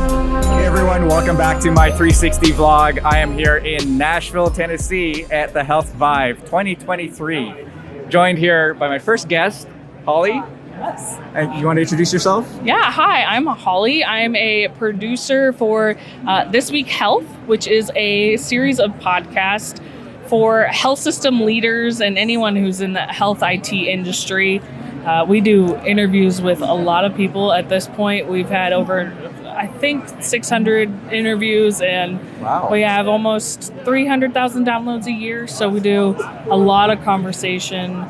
Hey everyone, welcome back to my 360 vlog. I am here in Nashville, Tennessee at the Health ViVE 2023. Joined here by my first guest, Holly. Yes. And you want to introduce yourself? Yeah, hi, I'm Holly. I'm a producer for This Week Health, which is a series of podcasts for health system leaders and anyone who's in the health IT industry. We do interviews with a lot of people at this point. We've had over, I think, 600 interviews, and Wow. we have almost 300,000 downloads a year. So we do a lot of conversation.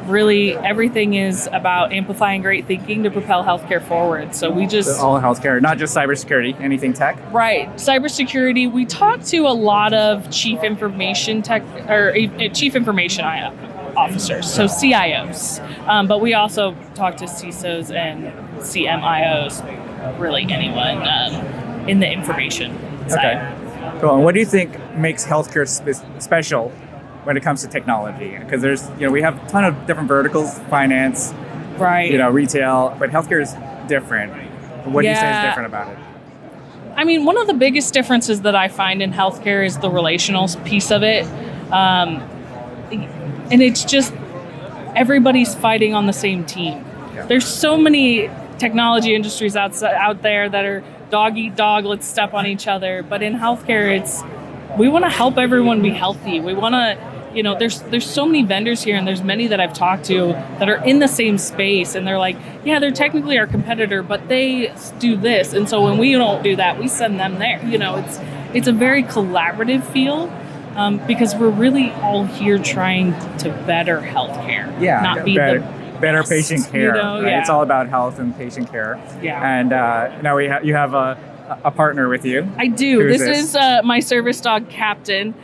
Really, everything is about amplifying great thinking to propel healthcare forward. So we just... All healthcare, not just cybersecurity, anything tech? Right. Cybersecurity, we talk to a lot of chief information officers, so CIOs. But we also talk to CISOs and CMIOs, really anyone in the information side. Okay. Cool. And what do you think makes healthcare special when it comes to technology? Because there's, we have a ton of different verticals, finance, Right. Retail, but healthcare is different. What do you say is different about it? I mean, one of the biggest differences that I find in healthcare is the relational piece of it. And it's just everybody's fighting on the same team. Yeah. There's so many technology industries out there that are dog eat dog, let's step on each other. But in healthcare, we want to help everyone be healthy. We want to, there's so many vendors here, and there's many that I've talked to that are in the same space, and they're like, yeah, they're technically our competitor, but they do this. And so when we don't do that, we send them there. It's a very collaborative feel. Because we're really all here trying to better healthcare, not be better patient care. Right? Yeah. It's all about health and patient care. Yeah. And now you have a partner with you. I do. Who's This is my service dog, Captain.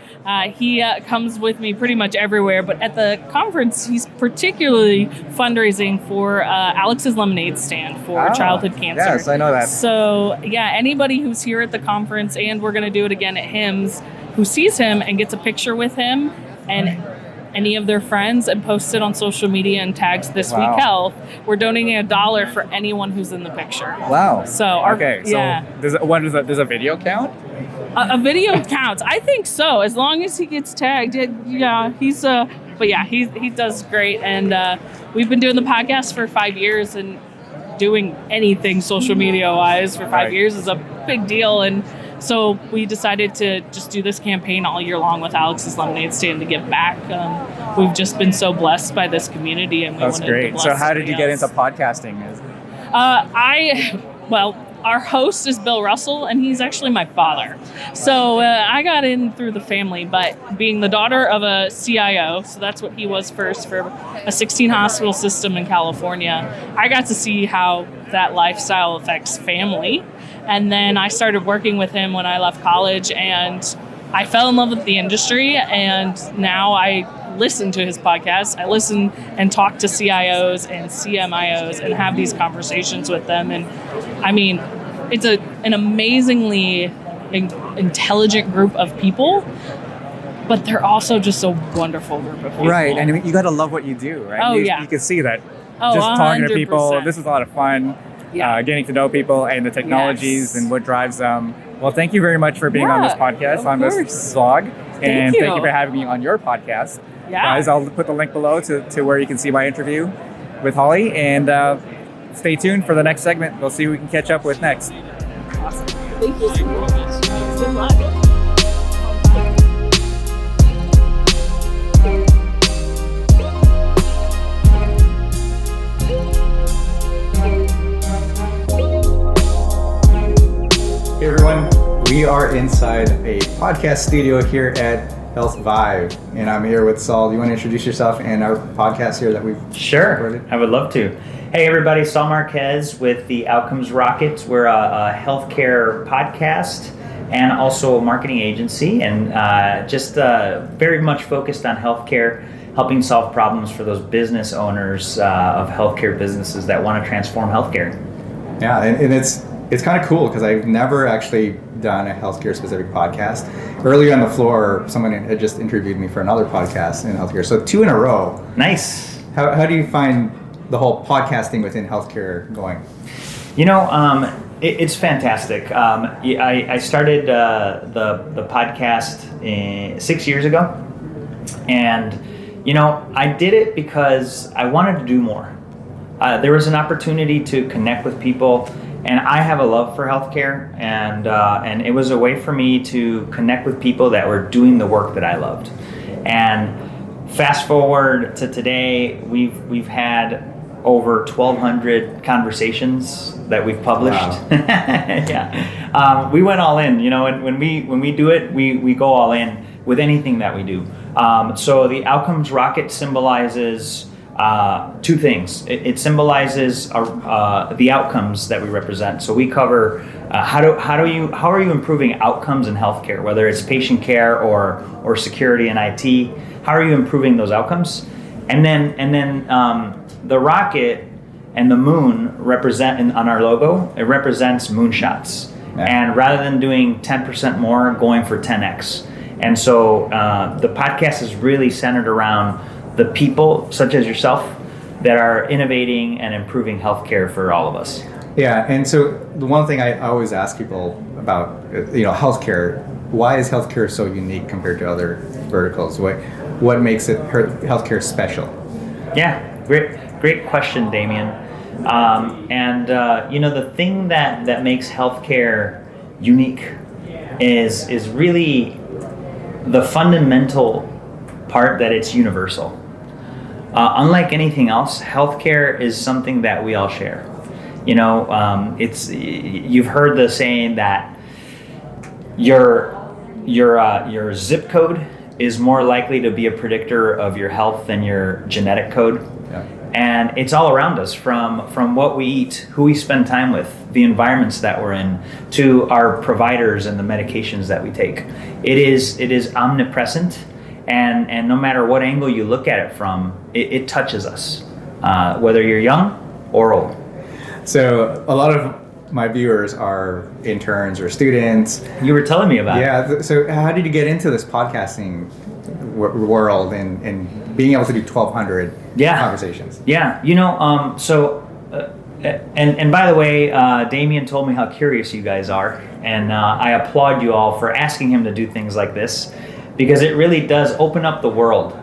He comes with me pretty much everywhere, but at the conference, he's particularly fundraising for Alex's Lemonade Stand for childhood cancer. Yes, I know that. So, yeah, anybody who's here at the conference, and we're going to do it again at HIMSS, who sees him and gets a picture with him and any of their friends and posts it on social media and tags This Week Health, we're donating $1 for anyone who's in the picture. Wow. So does a video count? A video counts. I think so, as long as he gets tagged. Yeah, he's he does great, and we've been doing the podcast for 5 years, and doing anything social media wise for 5 years is a big deal. And so we decided to just do this campaign all year long with Alex's Lemonade Stand to give back. We've just been so blessed by this community, and we That's wanted great. to bless So how did you get else. into podcasting? Our host is Bill Russell, and he's actually my father. So I got in through the family, but being the daughter of a CIO, so that's what he was first for a 16 hospital system in California, I got to see how that lifestyle affects family. And then I started working with him when I left college, and I fell in love with the industry, and now I listen to his podcast. I listen and talk to CIOs and CMIOs and have these conversations with them. And I mean, it's an amazingly intelligent group of people, but they're also just a wonderful group of people. Right, and I mean, you got to love what you do, right? Oh, You can see that. Just talking to people, 100%. this is a lot of fun. Getting to know people and the technologies and what drives them. Well, thank you very much for being on this podcast, on this vlog. And thank you for having me on your podcast. Yeah. Guys, I'll put the link below to where you can see my interview with Holly. And stay tuned for the next segment. We'll see who we can catch up with next. Awesome. Thank you so much. Good luck. Hey everyone, we are inside a podcast studio here at Health ViVE, and I'm here with Saul. Do you want to introduce yourself and our podcast here that we've recorded? I would love to. Hey everybody, Saul Marquez with the Outcomes Rocket. We're a healthcare podcast and also a marketing agency, and just very much focused on healthcare, helping solve problems for those business owners of healthcare businesses that want to transform healthcare. Yeah, and it's kind of cool because I've never actually done a healthcare specific podcast. Earlier on the floor, someone had just interviewed me for another podcast in healthcare. So 2 in a row. Nice. How do you find the whole podcasting within healthcare going? It's fantastic. I started the podcast 6 years ago, and I did it because I wanted to do more. There was an opportunity to connect with people, and I have a love for healthcare, and it was a way for me to connect with people that were doing the work that I loved. And fast forward to today, we've had over 1,200 conversations that we've published. Wow. Yeah, we went all in. When we do it, we go all in with anything that we do. So the Outcomes Rocket symbolizes two things. It symbolizes the outcomes that we represent. So we cover how are you improving outcomes in healthcare, whether it's patient care or security and IT. How are you improving those outcomes? And then the rocket and the moon represent on our logo. It represents moonshots. Yeah. And rather than doing 10% more, going for 10x. And so the podcast is really centered around the people, such as yourself, that are innovating and improving healthcare for all of us. Yeah, and so the one thing I always ask people about, healthcare. Why is healthcare so unique compared to other verticals? What makes healthcare special? Yeah, great question, Damian. The thing that makes healthcare unique is really the fundamental part that it's universal. Unlike anything else, healthcare is something that we all share. You've heard the saying that your zip code is more likely to be a predictor of your health than your genetic code. Yeah. And it's all around us, from what we eat, who we spend time with, the environments that we're in, to our providers and the medications that we take. It is omnipresent, and no matter what angle you look at it from, it touches us, whether you're young or old. So a lot of my viewers are interns or students. You were telling me about it. Yeah. So how did you get into this podcasting world and being able to do 1,200 conversations? Yeah. And by the way, Damian told me how curious you guys are, and I applaud you all for asking him to do things like this, because it really does open up the world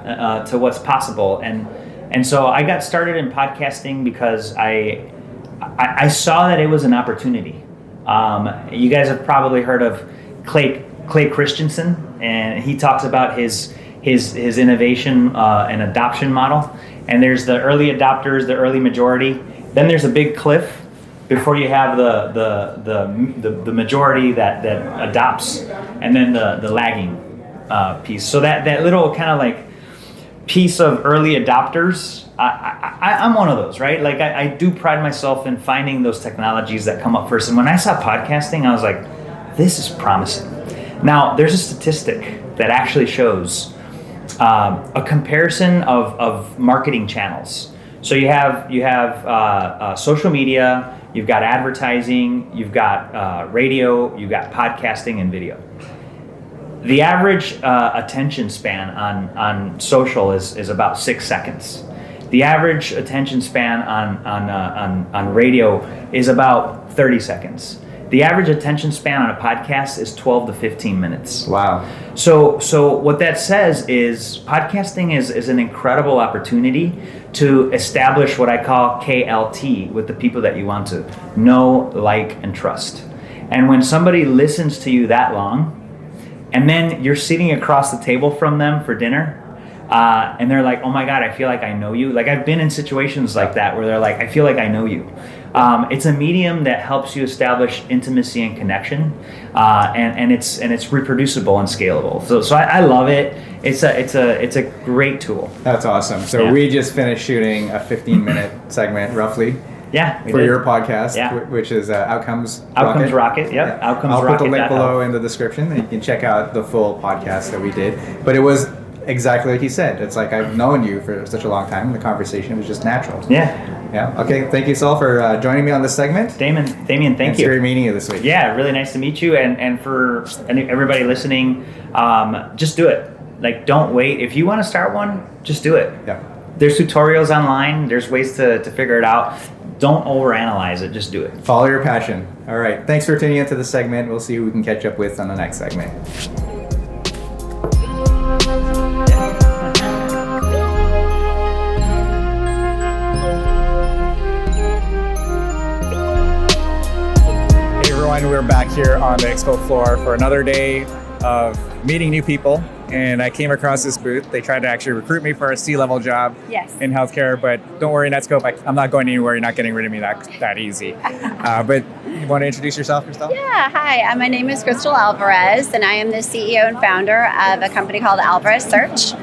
to what's possible. And so I got started in podcasting because I saw that it was an opportunity. You guys have probably heard of Clay Christensen, and he talks about his innovation and adoption model. And there's the early adopters, the early majority. Then there's a big cliff before you have the majority that adopts, and then the lagging piece. So that little kind of like piece of early adopters, I'm one of those, right? Like I do pride myself in finding those technologies that come up first. And when I saw podcasting, I was like, this is promising. Now, there's a statistic that actually shows a comparison of marketing channels. So you have social media, you've got advertising, you've got radio, you've got podcasting and video. The average attention span on social is about 6 seconds. The average attention span on radio is about 30 seconds. The average attention span on a podcast is 12 to 15 minutes. Wow. So what that says is podcasting is an incredible opportunity to establish what I call KLT with the people that you want to know, like, and trust. And when somebody listens to you that long, and then you're sitting across the table from them for dinner, and they're like, oh my God, I feel like I know you. Like I've been in situations like that where they're like, I feel like I know you. It's a medium that helps you establish intimacy and connection, and it's reproducible and scalable. So I love it. It's a great tool. That's awesome. So we just finished shooting a 15-minute segment roughly. Yeah, for your podcast, which is Outcomes Rocket. Yep. Outcomes I'll Rocket. put the link below in the description, and you can check out the full podcast that we did. But it was exactly like you said. It's like I've known you for such a long time, and the conversation was just natural. Yeah. Okay. Thank you, Saul, for joining me on this segment. Damian, thank you. It's great meeting you this week. Yeah, really nice to meet you, and for everybody listening, just do it. Like, don't wait. If you want to start one, just do it. Yeah. There's tutorials online. There's ways to figure it out. don't overanalyze it. Just do it. Follow your passion. All right. Thanks for tuning into the segment. We'll see who we can catch up with on the next segment. Hey everyone, we're back here on the expo floor for another day of meeting new people. And I came across this booth. They tried to actually recruit me for a C-level job in healthcare, but don't worry, Netscope, I'm not going anywhere. You're not getting rid of me that easy. But you want to introduce yourself, Christel? Yeah, hi. My name is Christel Alvarez, and I am the CEO and founder of a company called Alvarez Search,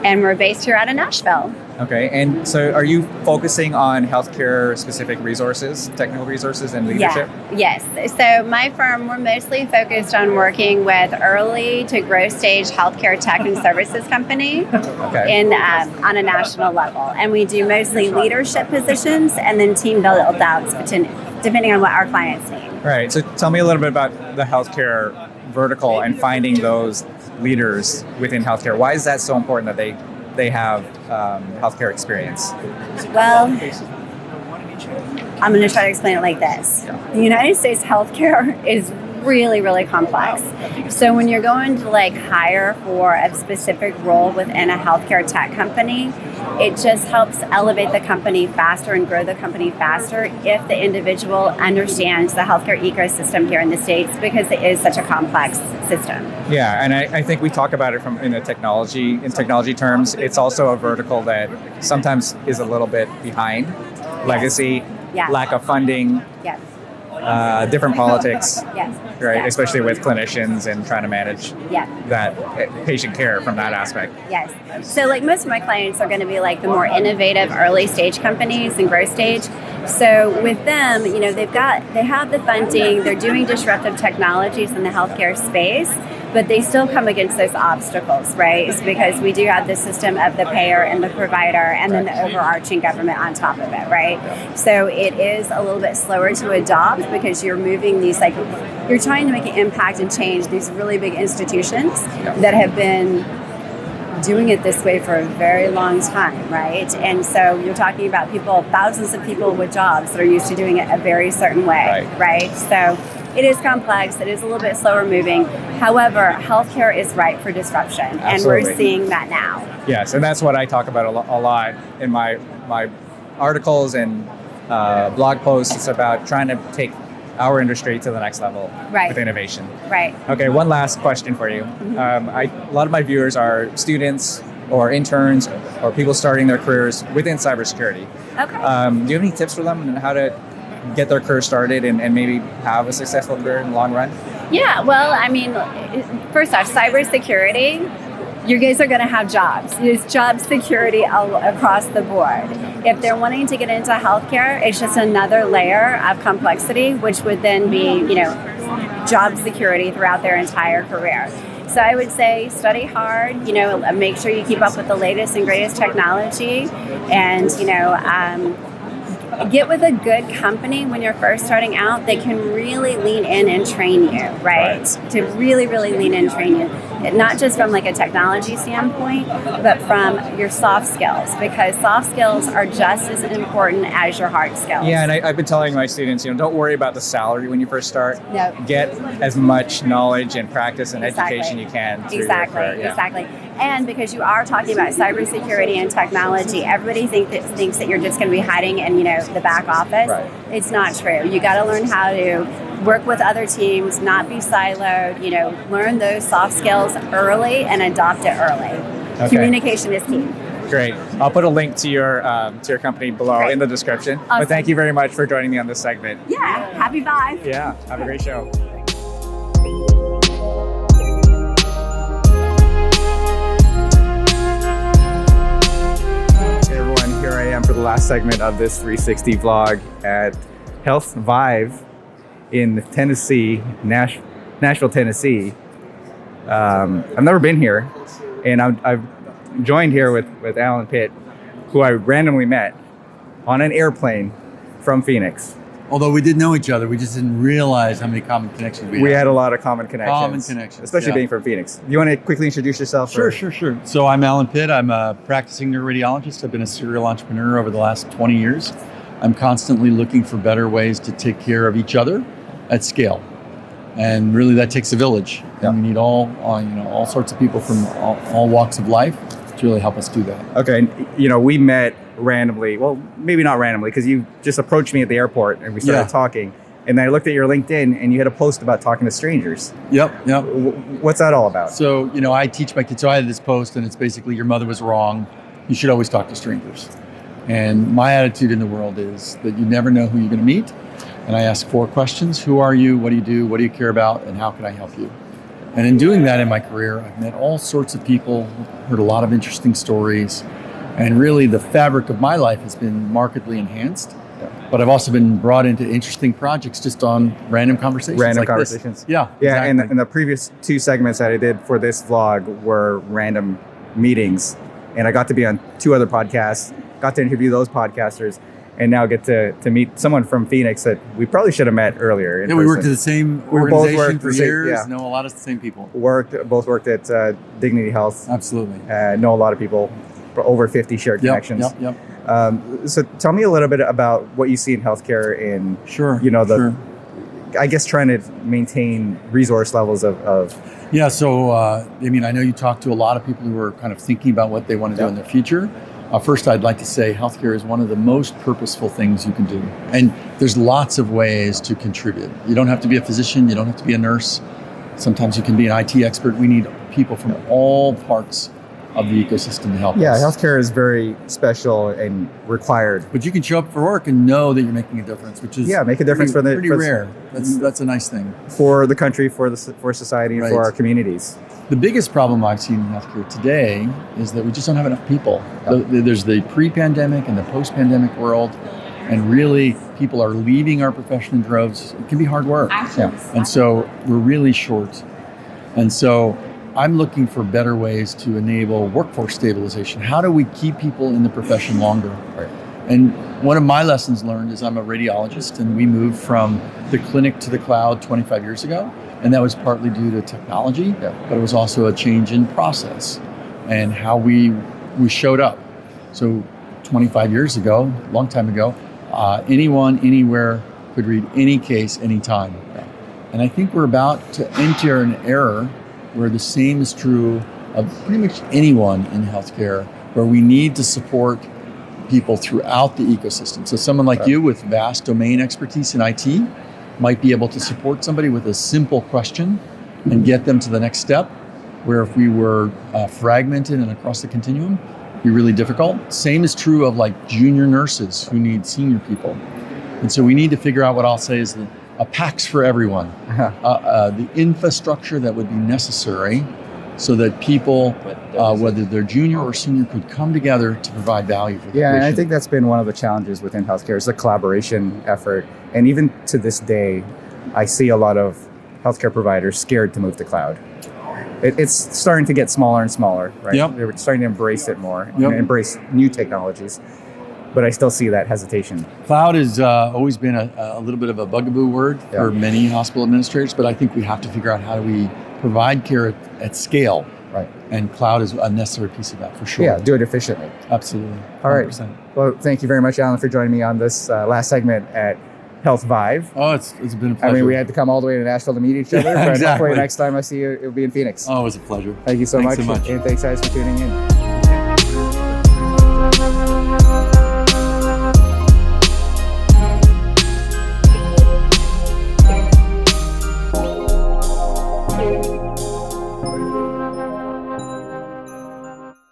and we're based here out of Nashville. Okay, and so are you focusing on healthcare-specific resources, technical resources, and leadership? Yeah. Yes. So my firm, we're mostly focused on working with early to growth stage healthcare tech and services company on a national level. And we do mostly leadership positions and then team build-outs, depending on what our clients need. Right. So tell me a little bit about the healthcare vertical and finding those leaders within healthcare. Why is that so important that they have healthcare experience? Well, I'm going to try to explain it like this. The United States healthcare is really, really complex. So when you're going to hire for a specific role within a healthcare tech company, it just helps elevate the company faster and grow the company faster if the individual understands the healthcare ecosystem here in the States, because it is such a complex system. Yeah, and I think we talk about it in technology terms. It's also a vertical that sometimes is a little bit behind. Legacy, lack of funding, different politics, right? Especially with clinicians and trying to manage that patient care from that aspect. Yes. So most of my clients are going to be the more innovative early stage companies and growth stage. So with them, they have the funding, they're doing disruptive technologies in the healthcare space, but they still come against those obstacles, right? It's because we do have the system of the payer and the provider and then the overarching government on top of it, right? So it is a little bit slower to adopt because you're moving these, you're trying to make an impact and change these really big institutions that have been doing it this way for a very long time, right? And so you're talking about thousands of people with jobs that are used to doing it a very certain way, right? So it is complex. It is a little bit slower moving. However, healthcare is ripe for disruption, and we're seeing that now. Yes, and that's what I talk about a lot in my articles and blog posts. It's about trying to take our industry to the next level with innovation. Right. Okay, one last question for you. A lot of my viewers are students or interns or people starting their careers within cybersecurity. Okay. Do you have any tips for them on how to get their career started and maybe have a successful career in the long run? Yeah, well, first off, cybersecurity, you guys are going to have jobs. There's job security across the board. If they're wanting to get into healthcare, it's just another layer of complexity, which would then be, job security throughout their entire career. So I would say study hard, make sure you keep up with the latest and greatest technology, and, get with a good company when you're first starting out. They can really lean in and train you, right? To really, really lean in and train you. Not just from a technology standpoint, but from your soft skills, because soft skills are just as important as your hard skills. Yeah, and I've been telling my students, don't worry about the salary when you first start. No. Get as much knowledge and practice and education you can. Exactly. And because you are talking about cybersecurity and technology, everybody thinks that you're just going to be hiding in, the back office. Right. It's not true. You got to learn how to work with other teams, not be siloed, learn those soft skills early and adopt it early. Okay. Communication is key. Great. I'll put a link to your company below in the description. Awesome. But thank you very much for joining me on this segment. Yeah. Happy ViVE. Yeah. Have a great show. Here I am for the last segment of this 360 vlog at Health ViVE in Tennessee, Nashville, Tennessee. I've never been here, and I've joined here with Alan Pitt, who I randomly met on an airplane from Phoenix. Although we did know each other, we just didn't realize how many common connections we had. We had a lot of common connections. Especially being from Phoenix. Do you want to quickly introduce yourself? Sure. So I'm Alan Pitt. I'm a practicing neuroradiologist. I've been a serial entrepreneur over the last 20 years. I'm constantly looking for better ways to take care of each other at scale. And really that takes a village. Yeah. And we need all sorts of people from all walks of life to really help us do that. Okay, we met randomly. Well, maybe not randomly, because you just approached me at the airport and we started talking. And then I looked at your LinkedIn and you had a post about talking to strangers. Yep. What's that all about? So, I teach my kids. So I had this post and it's basically, your mother was wrong. You should always talk to strangers. And my attitude in the world is that you never know who you're going to meet. And I ask 4 questions. Who are you? What do you do? What do you care about? And how can I help you? And in doing that in my career, I've met all sorts of people, heard a lot of interesting stories. And really the fabric of my life has been markedly enhanced. But I've also been brought into interesting projects just on random conversations. Random like conversations. This. Yeah. Exactly. And the previous 2 segments that I did for this vlog were random meetings. And I got to be on 2 other podcasts, got to interview those podcasters, and now get to meet someone from Phoenix that we probably should have met earlier. We worked at the same organization for years, yeah. know a lot of the same people. Both worked at Dignity Health. Absolutely. Know a lot of people, over 50 shared connections. Yep. So tell me a little bit about what you see in healthcare in, I guess, trying to maintain resource levels of Yeah, so I know you talk to a lot of people who are kind of thinking about what they want to do in their future. First, I'd like to say healthcare is one of the most purposeful things you can do. And there's lots of ways to contribute. You don't have to be a physician, you don't have to be a nurse. Sometimes you can be an IT expert. We need people from all parts of the ecosystem to help us. Yeah, healthcare is very special and required. But you can show up for work and know that you're making a difference, which is make a difference pretty rare. That's a nice thing. For the country, for society, and for our communities. The biggest problem I've seen in healthcare today is that we just don't have enough people. There's the pre-pandemic and the post-pandemic world, and really people are leaving our profession in droves. It can be hard work. And so we're really short. And so I'm looking for better ways to enable workforce stabilization. How do we keep people in the profession longer? Right. And one of my lessons learned is I'm a radiologist, and we moved from the clinic to the cloud 25 years ago. And that was partly due to technology, but it was also a change in process and how we showed up. So 25 years ago, a long time ago, anyone, anywhere could read any case, anytime. And I think we're about to enter an era where the same is true of pretty much anyone in healthcare, where we need to support people throughout the ecosystem. So someone like you with vast domain expertise in IT might be able to support somebody with a simple question and get them to the next step, where if we were fragmented and across the continuum, it'd be really difficult. Same is true of like junior nurses who need senior people. And so we need to figure out what I'll say is a PACS for everyone, the infrastructure that would be necessary so that people, whether they're junior or senior, could come together to provide value for the patient. And I think that's been one of the challenges within healthcare is the collaboration effort. And even to this day, I see a lot of healthcare providers scared to move to cloud. It's starting to get smaller and smaller, right? They're starting to embrace it more, and embrace new technologies. But I still see that hesitation. Cloud has always been a little bit of a bugaboo word for many hospital administrators, but I think we have to figure out how do we provide care at scale. Right. And cloud is a necessary piece of that for sure. Yeah, do it efficiently. Absolutely. 100%. All right. Well, thank you very much, Alan, for joining me on this last segment at Health ViVE. Oh, it's been a pleasure. I mean, we had to come all the way to Nashville to meet each other, but hopefully next time I see you, it'll be in Phoenix. Oh, it was a pleasure. Thank you so much. So much. And thanks, guys, for tuning in.